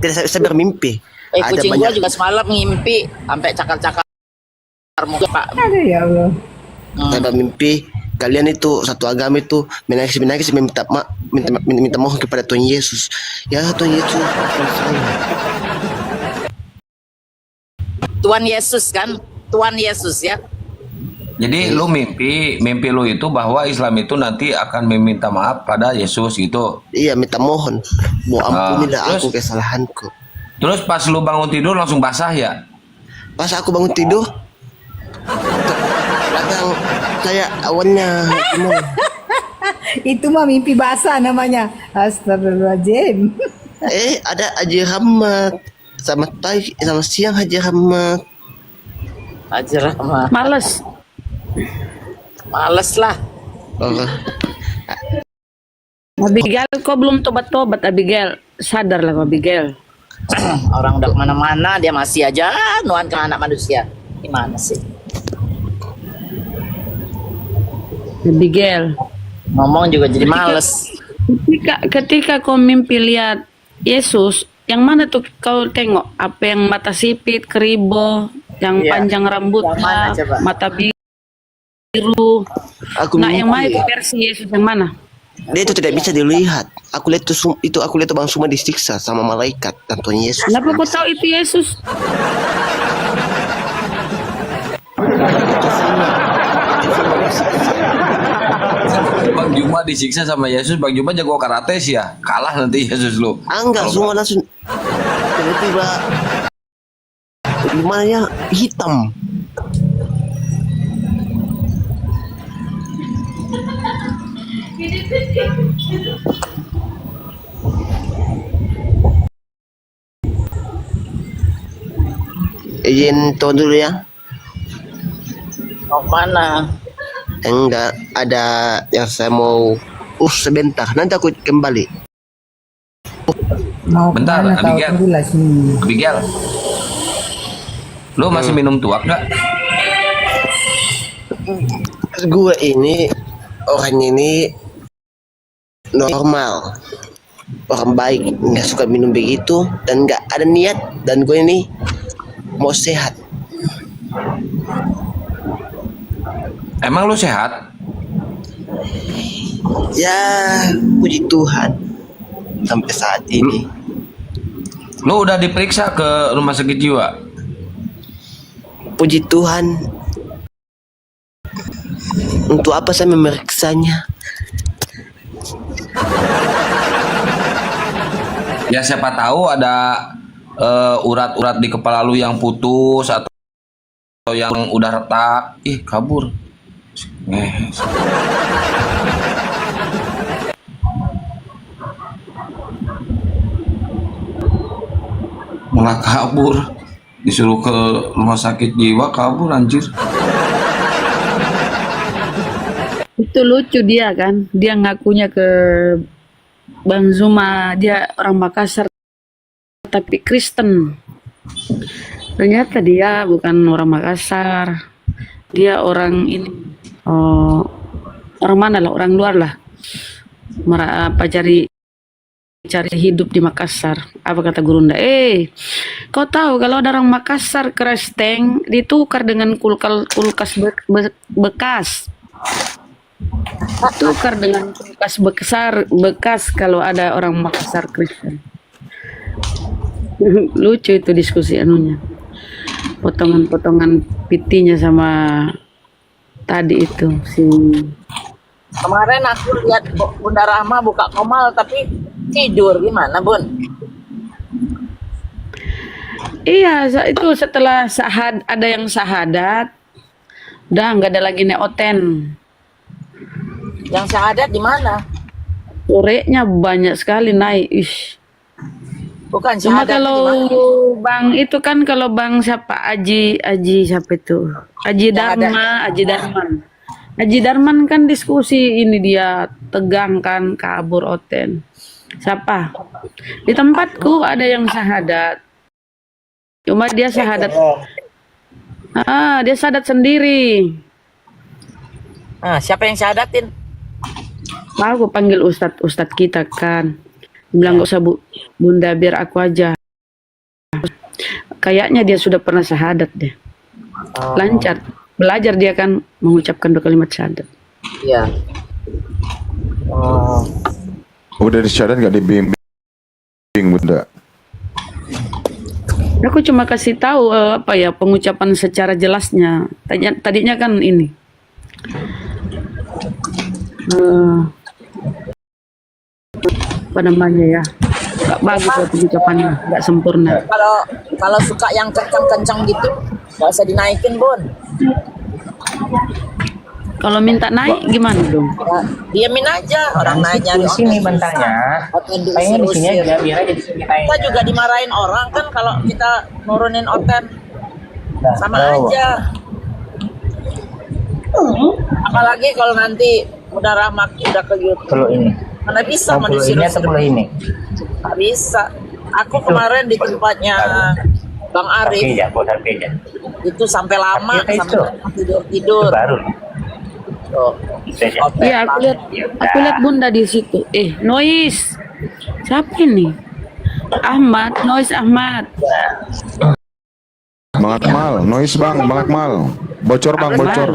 Saya bermimpi. Ada Kucing gua banyak. juga semalam ngimpi sampai cakar-cakar muka Pak. Aduh ya Allah. Saya bermimpi. Kalian itu satu agama itu menangis minta mohon kepada Tuhan Yesus. Ya Tuhan Yesus, maafkan saya. Tuhan Yesus kan? Tuhan Yesus ya. Jadi lu mimpi lu itu bahwa Islam itu nanti akan meminta maaf pada Yesus gitu. Iya, minta mohon. Ampunilah terus? aku kesalahanku. Terus pas lu bangun tidur langsung basah ya? Pas aku bangun tidur, kadang kayak awannya gimana? Itu mah mimpi basah namanya. Astagfirullahaladzim. Ada Haji Rahmat. Selamat pagi, selamat siang Haji Rahmat. Haji Rahmat. Males lah. Oh, Abigail, kok belum tobat-tobat Abigail? Sadarlah Abigail. Orang udah kemana-mana dia masih aja nuan ke anak manusia. Gimana sih? Abigail. Ngomong juga jadi males. Ketika kau mimpi lihat Yesus, yang mana tuh kau tengok? Apa yang mata sipit, keribo, yang Iya. panjang Yang mana rambutnya, coba? mata biru. aku Nah, yang mana mimpi. itu versi Yesus yang mana? Dia itu tidak bisa dilihat. Aku lihat itu aku lihat Bang Suma disiksa sama malaikat dan Tuhan Yesus. Kenapa kau tahu itu Yesus? Bang Juma disiksa sama Yesus. Bang Juma jago karate sih ya. Kalah nanti Yesus lu. Enggak, semua langsung tiba-tiba gimana ya, hitam. Izin tuan dulu ya. Mau mana? Enggak, ada yang saya mau sebentar. Nanti aku kembali. Mau Bentar, kemana tahu Abigail. jelas nih. Abigail, lu masih minum tuak nggak? Gue ini orang ini normal, orang baik, nggak suka minum begitu dan nggak ada niat, dan gue ini mau sehat. Emang lu sehat? Ya, puji Tuhan sampai saat ini. Lu udah diperiksa ke rumah sakit jiwa? Puji Tuhan. Untuk apa saya memeriksanya? Ya siapa tahu ada urat-urat di kepala lu yang putus atau yang udah retak. Ih, kabur. Ngehes. Malah kabur. Disuruh ke rumah sakit jiwa, kabur anjir. Itu lucu dia kan. Dia ngakunya ke Bang Zuma, dia orang Makassar tapi Kristen. Ternyata dia bukan orang Makassar. Dia orang ini, orang mana lah, orang luar lah. Cari hidup di Makassar. Apa kata Gurunda? Kau tahu kalau ada orang Makassar keresteng ditukar dengan kulkas bekas. Tukar dengan kulkas bekas kalau ada orang Makassar Kristen. Lucu itu diskusi anunya. Potongan-potongan pitinya sama tadi itu si. Kemarin aku lihat Bunda Rahma buka komal tapi tidur, gimana Bun? Iya, itu setelah ada yang syahadat, udah nggak ada lagi neoten. Yang syahadat di mana? Sorenya banyak sekali naik. Ish. Bukan Cuma syahadat kalau di mana? Bang itu kan kalau Bang siapa Aji siapa itu? Aji Darman. Aji Darman kan diskusi ini dia tegang kan kabur oten. Siapa? Di tempatku ada yang syahadat. Cuma dia syahadat. Dia syahadat sendiri. Siapa yang syahadatin? Aku panggil ustadz kita kan. Bilang gak usah Bunda, biar aku aja. Kayaknya dia sudah pernah syahadat deh. Lancar. Belajar dia kan mengucapkan 2 kalimat syahadat. Iya. Udah disyahadat nggak dibimbing Bunda? Aku cuma kasih tahu pengucapan secara jelasnya. Tadinya kan ini. Apa namanya ya? Gak bagus pengucapannya, gak sempurna. Kalau suka yang kencang-kencang gitu, nggak usah dinaikin Bun. Kalau minta naik gimana dong? Ya, diamin aja, orang naik nyari di sini bentarnya. Kayaknya di sini aja, biar aja di sini. Kita juga dimarahin orang kan kalau kita nurunin oten. Sama aja. Apalagi kalau nanti udah Rahmat udah ke YouTube. Kalau ini. Mana bisa Kalau ini atau kalau ini? Nggak bisa. Aku kemarin di tempatnya Bang Arif. Itu sampai lama, sampai tidur-tidur. Baru. Iya, aku lihat Bunda di situ. Noise. Siapa ini? Ahmad, Noise Ahmad. Bang Akmal, Noise Bang Akmal. Bocor Bang, bocor.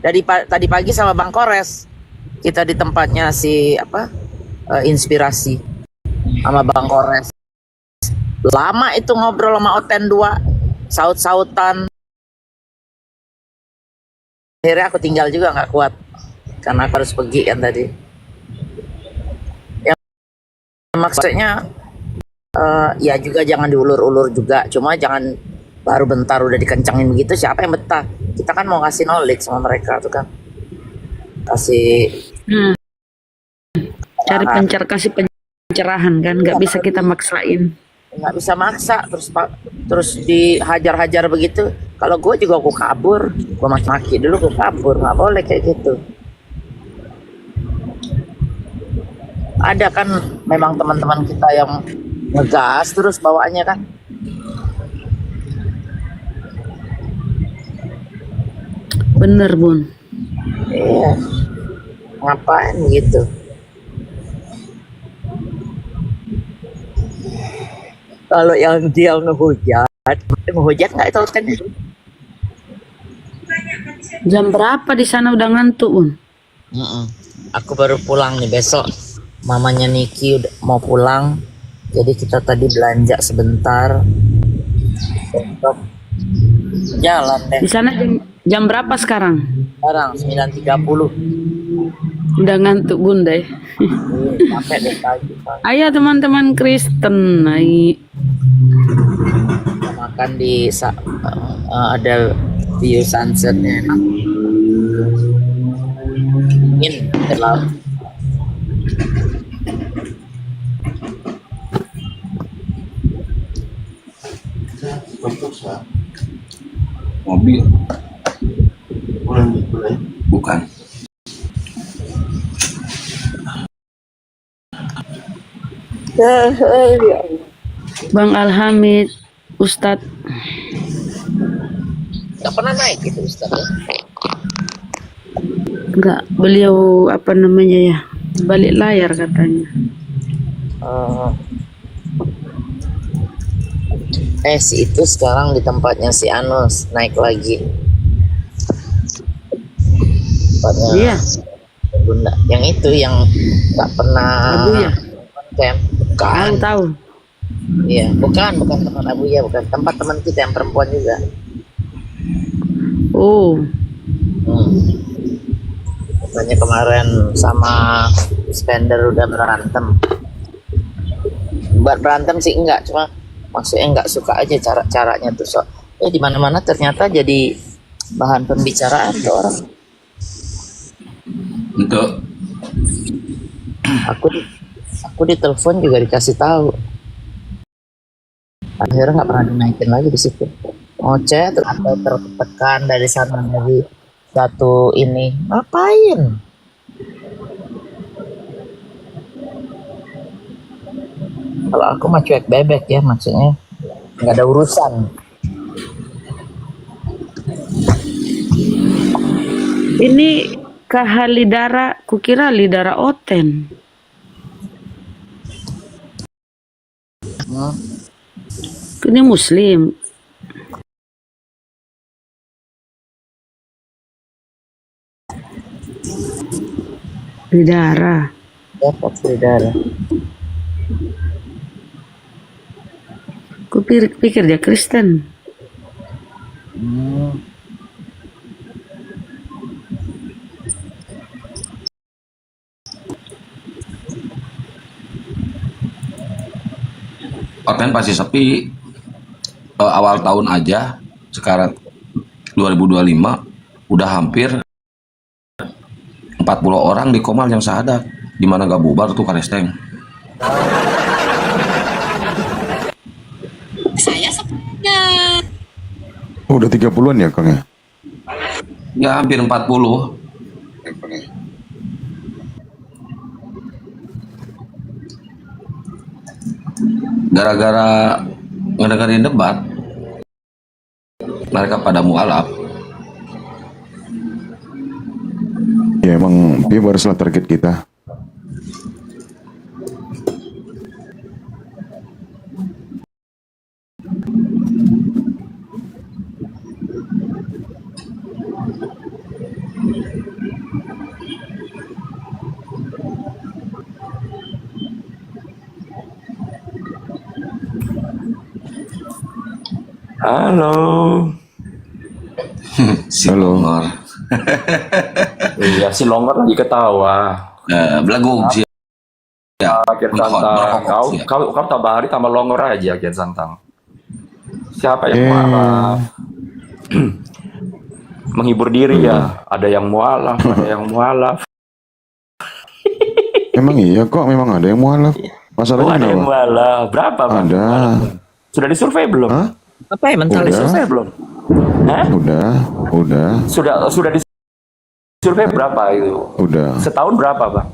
Tadi pagi sama Bang Kores. kita di tempatnya si Inspirasi sama Bang Kores. Lama itu ngobrol sama Oten 2, saut-sautan. Akhirnya aku tinggal juga, nggak kuat karena aku harus pergi kan tadi. Yang maksudnya ya juga jangan diulur-ulur juga, cuma jangan baru bentar udah dikencangin begitu, siapa yang betah? Kita kan mau ngasih knowledge sama mereka tuh kan, kasih Kasih pencerahan kan, nggak bisa kita maksain. nggak bisa maksa terus dihajar-hajar begitu. Kalau gue juga aku kabur, gue maki-maki dulu, gue kabur, nggak boleh kayak gitu. Ada kan memang teman-teman kita yang ngegas terus bawaannya kan. Bener Bun. Iya, ngapain gitu? Kalau yang dia ngehujat nggak itu kan? Jam berapa di sana udah ngantuk Bun? Aku baru pulang nih, besok mamanya Niki udah mau pulang, jadi kita tadi belanja sebentar untuk jalan deh. Di sana jam berapa sekarang? Sekarang 9.30. Udah ngantuk Bun deh. Sampai deh pagi. Ayo teman-teman Kristen naik. Kita makan di ada view sunsetnya enak. Dingin ke laut. Mobil. Bukan. Bang Alhamid, Ustadz. Gak pernah naik gitu Ustaz ya? Enggak, beliau apa namanya ya, balik layar katanya. Si itu sekarang di tempatnya si Anus naik lagi. Tempatnya Iya. Bunda. Yang itu yang nggak pernah. Abu ya? Camp. Bukan. Tahu. Iya, bukan teman Abu ya, bukan tempat teman kita yang perempuan juga. Oh. Katanya kemarin sama Spender udah berantem. Buat berantem sih enggak, cuma maksudnya enggak suka aja caranya tuh di mana-mana ternyata jadi bahan pembicaraan tuh orang. Untuk aku ditelepon juga dikasih tahu. Akhirnya nggak pernah dinaikin lagi di situ. Ngoceh terus tertekan dari sana dari satu ini. Ngapain? Kalau aku mah cuek bebek ya, maksudnya nggak ada urusan. Ini Kahalidara, kukira Lidara Oten. Ini Muslim. Lidara. Dapat Lidara. Ku pikir dia Kristen. Oten pasti sepi awal tahun aja. Sekarang 2025 udah hampir 40 orang di Komal yang syahadat. Di mana gak bubar tuh Karesteng. Saya sebenarnya. Udah 30-an ya Kang ya? Ya hampir 40. Gara-gara ngedengerin debat, mereka pada mualaf. Ya emang dia barusan target kita. Halo. Si Halo. Longor. Iya, si Longor lagi ketawa. Belagung sih. Ya, Kian Santang, kau tambah hari tambah Longor aja Kian Santang. Siapa yang mualaf? Menghibur diri ya. Ada yang mualaf, ada yang mualaf. Emang iya kok, memang ada yang mualaf. Masalahnya Ada yang kenapa? mualaf. Berapa Bang? Ada. Sudah disurvei belum? Hah? Apa ya Sudah mentalis? disurvei belum? Hah? Udah. Sudah disurvei berapa itu? Udah. Setahun berapa Bang?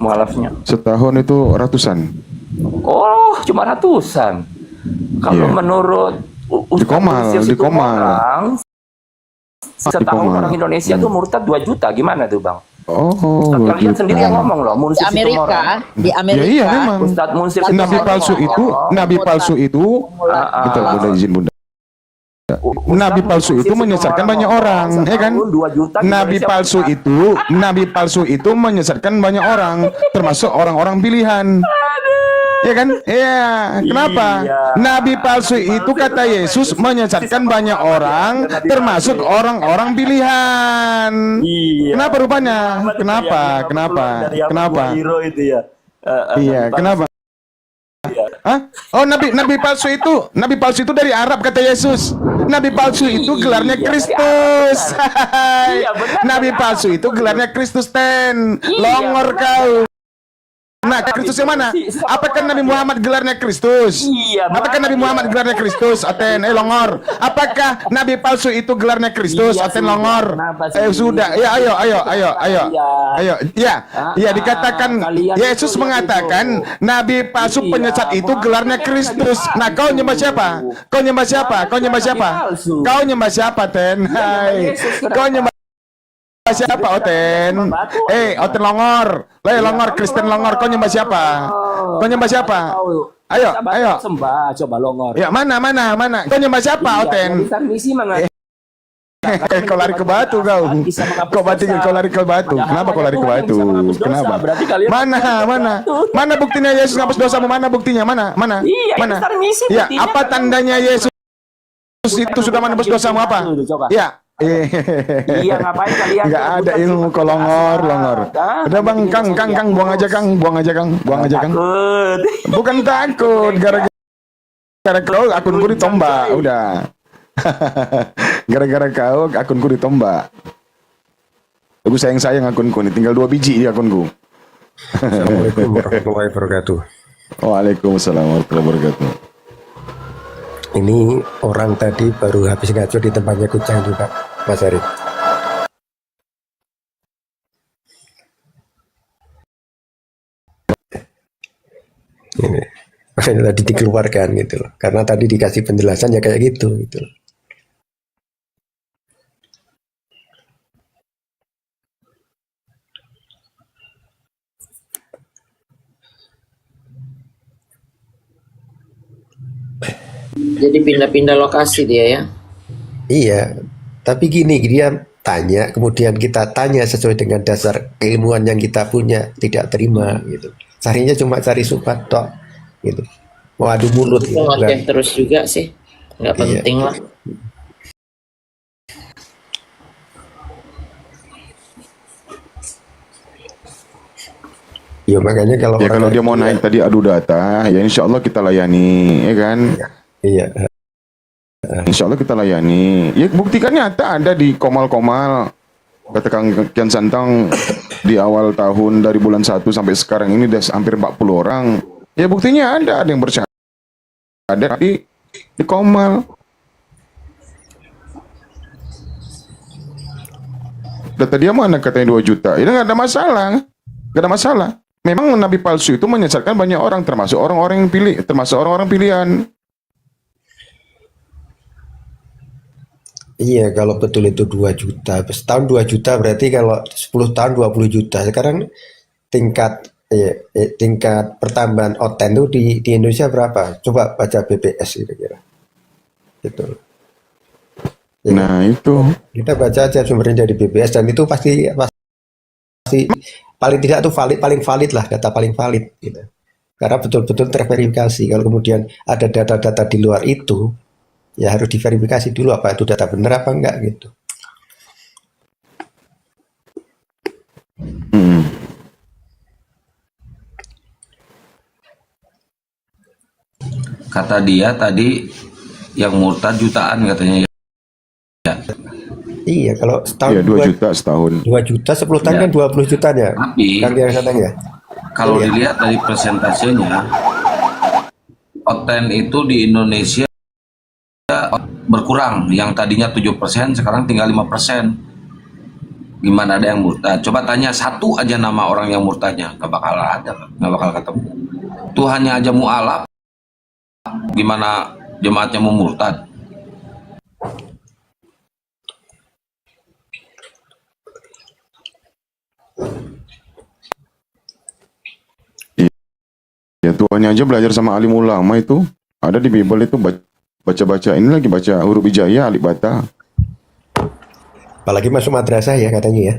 Mualafnya? Setahun itu ratusan. Oh, cuma ratusan. Kalau Iya. menurut Di Komal, di Komal. Orang, setahun Komal. orang Indonesia tuh murtad 2 juta. Gimana tuh Bang? Oh, Ustadz kalian sendiri yang ngomong loh. Di Munsif Amerika, Ya di Amerika. iya memang. Ustadz Munsif Nabi palsu itu, nabi palsu itu, betul, Bunda izin Bunda. Nabi palsu itu menyesatkan banyak orang, ya kan? Nabi palsu itu menyesatkan banyak orang, termasuk orang-orang pilihan. Ya kan? Iya. Kenapa? Nabi palsu itu kata Yesus menyesatkan banyak orang, termasuk orang-orang pilihan. Kenapa rupanya? Kenapa? Iya, kenapa? Hah? Oh, nabi palsu itu dari Arab kata Yesus. Nabi palsu itu gelarnya Kristus. Nabi palsu itu gelarnya Kristus Longor kau. Nah, Kristus yang mana? Apakah Nabi Muhammad gelarnya Kristus? Apakah Nabi Muhammad gelarnya Kristus? Longor. Apakah Nabi palsu itu gelarnya Kristus? Longor. Sudah. Ya, ayo. Ya, dikatakan Yesus mengatakan Nabi palsu penyesat itu gelarnya Kristus. Nah, kau nyembah siapa? Kau nyembah siapa, Ten? Hai. Kau nyembah siapa, Oten? Oten Longor. Longor, Kristen Longor. Kau nyembah siapa? Ayo. Sembah, coba Longor. Ya, mana? Kau nyembah siapa, Oten? Kau lari ke batu kau. Kau lari ke batu. Kenapa kau lari ke batu? Kenapa? Mana buktinya Yesus ngapus dosamu? Mana buktinya? Mana? Ya, apa tandanya Yesus itu sudah menebus dosamu apa? Ya. Iya, ngapain kalian? Nggak ada ilmu kok Longor. Udah Bang, Kang, buang aja Kang. Bukan takut, gara-gara kau akunku ditombak, udah. Gara-gara kau akunku ditombak. Aku sayang akunku nih, tinggal 2 biji di akunku. Assalamualaikum warahmatullahi wabarakatuh. Waalaikumsalam warahmatullahi wabarakatuh. Ini orang tadi baru habis ngaco di tempatnya Kucang juga, Mas Arif. Ini makanya tadi dikeluarkan gitu loh. Karena tadi dikasih penjelasan ya kayak gitu loh. Jadi pindah-pindah lokasi dia ya. Iya, tapi gini dia tanya, kemudian kita tanya sesuai dengan dasar keilmuan yang kita punya, tidak terima gitu. Carinya cuma cari supat tok gitu. Mau adu mulut gitu. Ngoceh terus juga sih. Nggak penting lah. Ya makanya kalau dia mau naik tadi adu data, ya insya Allah kita layani, ya kan? Iya. Insya Allah kita layani. Ya buktikan nyata ada di Komal-Komal. Kata Kang Kian Santang di awal tahun dari bulan 1 sampai sekarang ini udah hampir 40 orang. Ya buktinya ada yang bersyahadat di Komal. Data dia mana katanya 2 juta. Ini nggak ada masalah. Nggak ada masalah. Memang nabi palsu itu menyesatkan banyak orang, termasuk orang-orang yang pilih, termasuk orang-orang pilihan. Iya, kalau betul itu 2 juta. Setahun 2 juta berarti kalau 10 tahun 20 juta. Sekarang tingkat pertambahan oten itu di Indonesia berapa? Coba baca BPS kira-kira. Gitu. Ya, nah, itu. Kita baca aja sumbernya dari BPS dan itu pasti paling tidak tuh paling valid lah, data paling valid gitu. Karena betul-betul terverifikasi. Kalau kemudian ada data-data di luar itu Ya harus diverifikasi dulu apa itu data benar apa enggak gitu. Hmm. Kata dia tadi yang murtad jutaan katanya. Iya, kalau setahun Iya, 2 juta setahun. 2 juta, 10 tahun Ya. kan 20 jutanya. Tapi Kan yang katanya. kalau Iya. dilihat dari presentasenya, oten itu di Indonesia berkurang. Yang tadinya 7% sekarang tinggal 5%. Gimana ada yang murtad? Coba tanya satu aja nama orang yang murtadnya, nggak bakal ada, nggak bakal ketemu. Tuhannya aja mu'alaf, gimana jemaatnya mau murtad? Ya tuanya aja belajar sama alim ulama itu. Ada di Bible itu baca-baca. Ini lagi baca huruf hijaya, alif bata. Apalagi masuk madrasah ya katanya ya.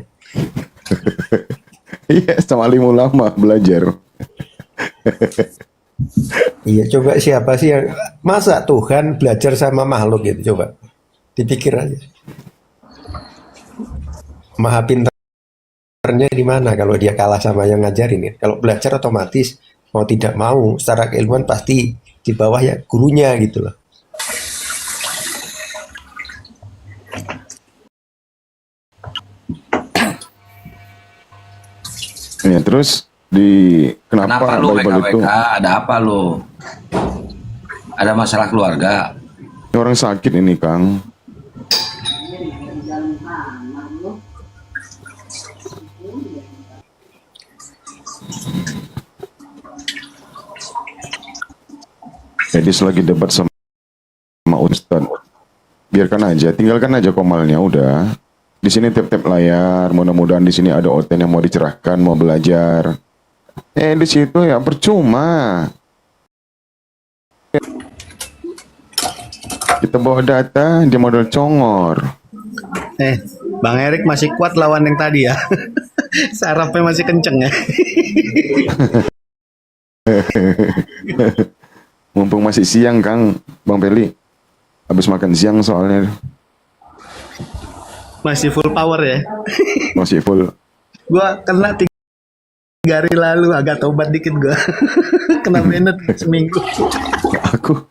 Iya, sama alim ulama belajar. Iya, coba siapa sih yang masa Tuhan belajar sama makhluk gitu, coba dipikir aja. Maha pintarnya di mana kalau dia kalah sama yang ngajarin ya? Kalau belajar otomatis mau tidak mau secara keilmuan pasti di bawah ya gurunya gitu loh. Ya, terus kenapa lu Bible itu WKWK? Ada apa lu? Ada masalah keluarga? ini orang sakit ini, Kang. Jadi selagi debat sama Ustadz, biarkan aja, tinggalkan aja komalnya udah. Di sini tap-tap layar, mudah-mudahan di sini ada oten yang mau dicerahkan, mau belajar. Di situ ya percuma. Kita bawa data, dia modal congor. Bang Erik masih kuat lawan yang tadi ya. Sarafnya masih kenceng ya. Mumpung masih siang, Kang, Bang Peli. Habis makan siang soalnya. Masih full power ya. Masih full. Gua kena 3 hari lalu agak tobat dikit gua. Kena banned seminggu. Aku